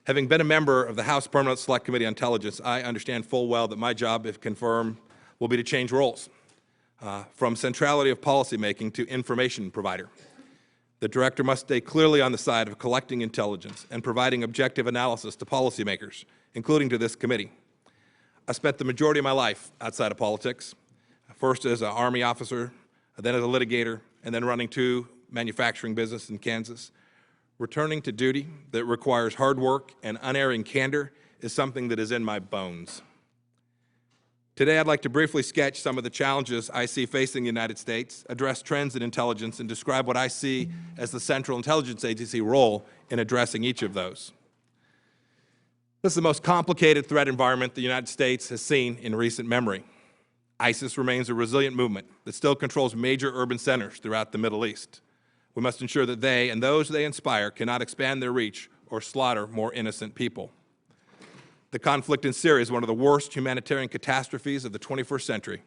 Having been a member of the House Permanent Select Committee on Intelligence, I understand full well that my job, if confirmed, will be to change roles from centrality of policymaking to information provider. The director must stay clearly on the side of collecting intelligence and providing objective analysis to policymakers, including to this committee. I spent the majority of my life outside of politics, first as an Army officer, then as a litigator, and then running two manufacturing businesses in Kansas. Returning to duty that requires hard work and unerring candor is something that is in my bones. Today, I'd like to briefly sketch some of the challenges I see facing the United States, address trends in intelligence, and describe what I see as the Central Intelligence Agency role in addressing each of those. This is the most complicated threat environment the United States has seen in recent memory. ISIS remains a resilient movement that still controls major urban centers throughout the Middle East. We must ensure that they and those they inspire cannot expand their reach or slaughter more innocent people. The conflict in Syria is one of the worst humanitarian catastrophes of the 21st century.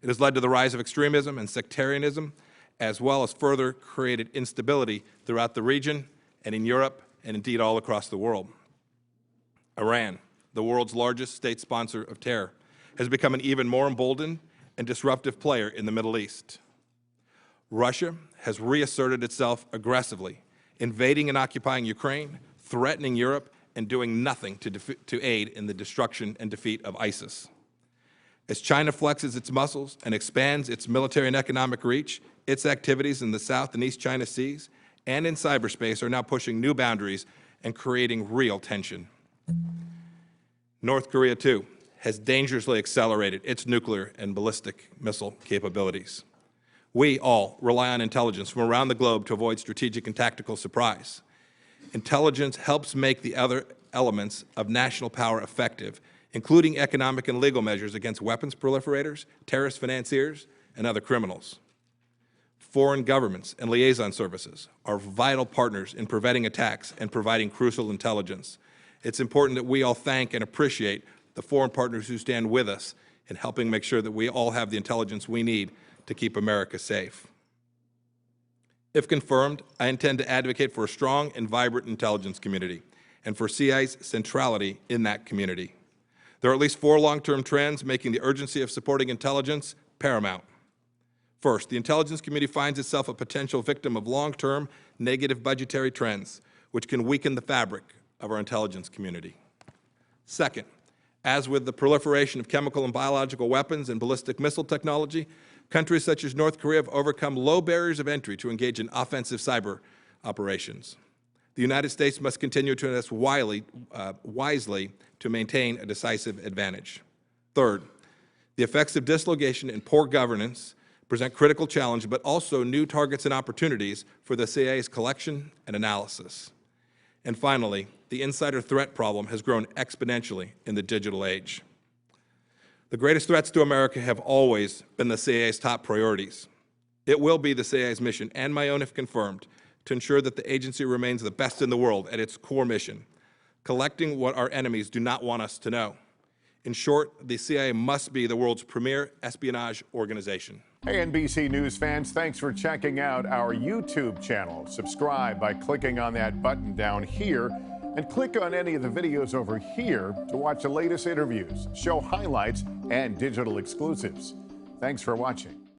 It has led to the rise of extremism and sectarianism, as well as further created instability throughout the region and in Europe and indeed all across the world. Iran, the world's largest state sponsor of terror, has become an even more emboldened and disruptive player in the Middle East. Russia has reasserted itself aggressively, invading and occupying Ukraine, threatening Europe, and doing nothing to aid in the destruction and defeat of ISIS. As China flexes its muscles and expands its military and economic reach, its activities in the South and East China Seas and in cyberspace are now pushing new boundaries and creating real tension. North Korea, too, has dangerously accelerated its nuclear and ballistic missile capabilities. We all rely on intelligence from around the globe to avoid strategic and tactical surprise. Intelligence helps make the other elements of national power effective, including economic and legal measures against weapons proliferators, terrorist financiers, and other criminals. Foreign governments and liaison services are vital partners in preventing attacks and providing crucial intelligence. It's important that we all thank and appreciate the foreign partners who stand with us in helping make sure that we all have the intelligence we need to keep America safe. If confirmed, I intend to advocate for a strong and vibrant intelligence community and for CIA's centrality in that community. There are at least 4 long-term trends making the urgency of supporting intelligence paramount. First, the intelligence community finds itself a potential victim of long-term negative budgetary trends, which can weaken the fabric of our intelligence community. Second, as with the proliferation of chemical and biological weapons and ballistic missile technology, countries such as North Korea have overcome low barriers of entry to engage in offensive cyber operations. The United States must continue to invest wisely to maintain a decisive advantage. Third, the effects of dislocation and poor governance present critical challenges, but also new targets and opportunities for the CIA's collection and analysis. And finally, the insider threat problem has grown exponentially in the digital age. The greatest threats to America have always been the CIA's top priorities. It will be the CIA's mission, and my own if confirmed, to ensure that the agency remains the best in the world at its core mission, collecting what our enemies do not want us to know. In short, the CIA must be the world's premier espionage organization. Hey, NBC News fans, thanks for checking out our YouTube channel. Subscribe by clicking on that button down here and click on any of the videos over here to watch the latest interviews, show highlights, and digital exclusives. Thanks for watching.